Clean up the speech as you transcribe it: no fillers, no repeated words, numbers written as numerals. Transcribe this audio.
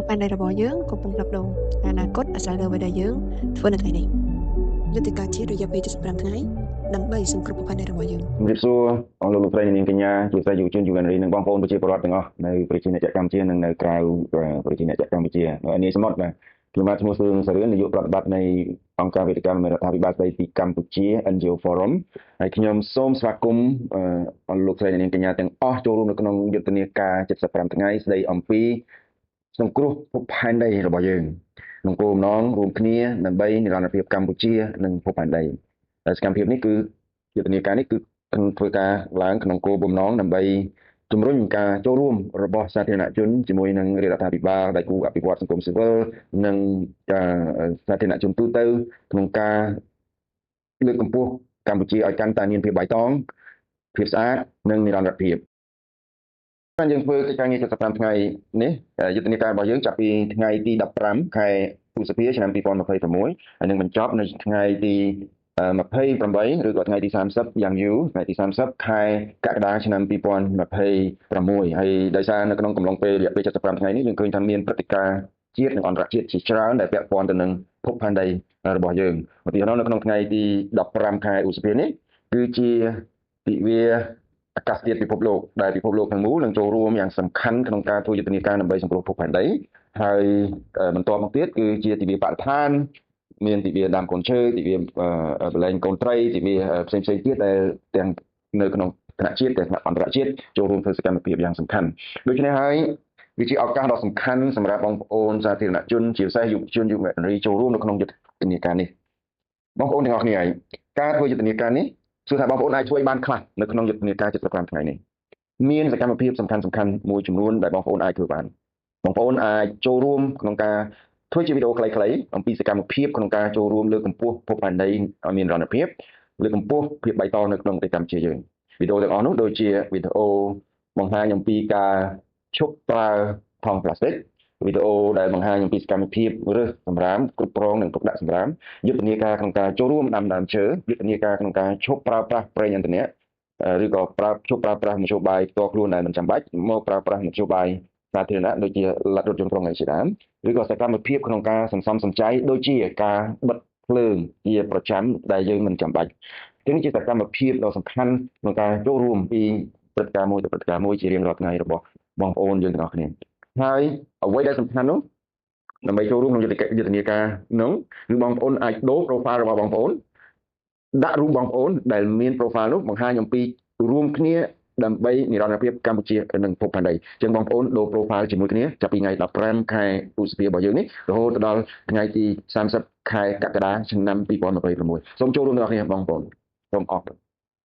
ពុកប៉ែនដៃរបស់យើងកំពុងផ្លាស់ប្ដូរអនាគតអាស្រ័យលើអ្វីដែលយើងធ្វើនៅថ្ងៃនេះយន្តការជាតិរយៈពេល75ថ្ងៃដើម្បីសង្គ្រោះពុកប៉ែនដៃរបស់យើងជំរាបសួរអស់លោកលោកស្រីនាងកញ្ញាជាពិសេសយុវជនយុវនារីនិងបងប្អូនប្រជាពលរដ្ឋទាំងអស់នៅប្រជាជាតិកម្ពុជានិងនៅក្រៅប្រជាជាតិកម្ពុជានៅនាយសមុទ្របាទខ្ញុំបាទឈ្មោះសឿងសារឿននាយកប្រតិបត្តិនៃអង្គការវេទិកាមេរដ្ឋាភិបាលស្ដីពីកម្ពុជា NGO Forum ហើយខ្ញុំសូមស្វាគមន៍អស់លោកស្រីនាងកញ្ញាទាំងអស់ចូលរួមនៅក្នុងយុទ្ធនាការ75ថ្ងៃស្ដីអំពីសង្គ្រោះភពផែនដីរបស់យើងក្នុងគោលបំណងរួមគ្នាដើម្បីនិរន្តរភាពកម្ពុជានិងភពផែនដីហើយសកម្មភាពនេះគឺយុទ្ធនាការនេះគឺធ្វើការឡើងក្នុងគោលបំណងដើម្បីជំរុញការចូលរួមរបស់សាធារណជនជាមួយនឹងរដ្ឋាភិបាលដៃគូអភិវឌ្ឍសង្គមស៊ីវិលនិងសាធារណជនទូទៅក្នុងការលើកកម្ពស់កម្ពុជាឲ្យកាន់តែមានភាពបៃតងភាពស្អាតនិងនិរន្តរភាពយើងធ្វើកិច្ចការងារ75ថ្ងៃនេះយុទ្ធនាការរបស់យើងចាប់ពីថ្ងៃទី15ខែឧសភាឆ្នាំ2026ហើយនឹងបញ្ចប់នៅថ្ងៃទី28ឬក៏ថ្ងៃទី30យ៉ាងយូរថ្ងៃទី30ខែកក្កដាឆ្នាំ2026ហើយដោយសារនៅក្នុងកំឡុងពេលរយៈពេល75ថ្ងៃនេះយើងឃើញថាមានព្រឹត្តិការណ៍ជាតិនិងអន្តរជាតិជាច្រើនដែលពាក់ព័ន្ធទៅនឹងភពផែនដីរបស់យើងឧទាហរណ៍នៅក្នុងថ្ងៃទី15ខែឧសភានេះគឺជាទិវាអាកាសធាតុពិភពលោកដែលពិភពលោកទាំងមូលនឹងចូលរួមយ៉ាងសំខាន់ក្នុងការធ្វើយុទ្ធនាការដើម្បីសង្គ្រោះភពផែនដីហើយបន្ទាប់មកទៀតគឺជាទិវាបរិស្ថានមានទិវាដើមកូនឈើទិវាបលែងកូនត្រីទិវាផ្សេងៗទៀតដែលទាំងនៅក្នុងថ្នាក់ជាតិទាំងថ្នាក់អន្តរជាតិចូលរួមធ្វើសកម្មភាពយ៉ាងសំខាន់ដូច្នេះហើយវាជាឱកាសដ៏សំខាន់សម្រាប់បងប្អូនសាធារណជនជាពិសេសយុវជនយុវនារីចូលរួមនៅក្នុងយុទ្ធនាការនេះបងប្អូនទាំងអស់គ្នាហើយការធ្វើយុទ្ធនាការនេះគឺថាបងប្អូនអាចជួយបានខ្លះនៅក្នុងយុទ្ធនាការ75ថ្ងៃនេះមានសកម្មភាពសំខាន់មួយចំនួនដែលបងប្អូនអាចធ្វើបានបងប្អូនអាចចូលរួមក្នុងការធ្វើជាវីដេអូខ្លីៗអំពីសកម្មភាពក្នុងការចូលរួមលើកកម្ពស់ភពផែនដីឲ្យមានរណភាពលើកកម្ពស់ភាពបៃតងនៅក្នុងប្រទេសកម្ពុជាយើងវីដេអូទាំងអស់នោះដូចជាវីដេអូបង្ហាញអំពីការឈប់ប្រើថង់ប្លាស្ទិកវីដេអូដែលបង្ហាញអំពីសកម្មភាពរើសសម្រាមគ្រប់គ្រងនិងទុកដាក់សម្រាមយុទ្ធនាការក្នុងការចូលរួមដាំដើមឈើយុទ្ធនាការក្នុងការឈប់ប្រើប្រាស់ប្រេងឥន្ធនៈឬក៏ឈប់ប្រើប្រាស់មធ្យោបាយផ្ទាល់ខ្លួនដែលមិនចាំបាច់មកប្រើប្រាស់មធ្យោបាយសាធារណៈដូចជាឡាត់រថយន្តក្រុងឯជាដើមឬក៏សកម្មភាពក្នុងការសន្សំសំចៃដូចជាការបិទភ្លើងជាប្រចាំដែលយើងមិនចាំបាច់ទាំងនេះជាសកម្មភាពដ៏សំខាន់ក្នុងការចូលរួមពីព្រឹត្តិការណ៍មួយទៅព្រឹត្តិការណ៍មួយជារៀងរាល់ថ្ងៃរបស់បងប្អូនយើងទាំងអស់គ្នាហើយអ្វីដែលសំខាន់នោះដើម្បីចូលរួមក្នុងយុទ្ធនាការនោះគឺបងប្អូនអាចដូរ profile របស់បងប្អូនដាក់រូបបងប្អូនដែលមាន profile នោះបង្ហាញអំពីរួមគ្នាដើម្បីនិរន្តរភាពកម្ពុជានិងភពផែនដីអញ្ចឹងបងប្អូនដូរ profile ជាមួយគ្នាចាប់ពីថ្ងៃ15ខែឧសភារបស់យើងនេះរហូតដល់ថ្ងៃទី30ខែកក្កដាឆ្នាំ2026សូមចូលរួមទាំងអស់គ្នាបងប្អូនសូមអរគុណ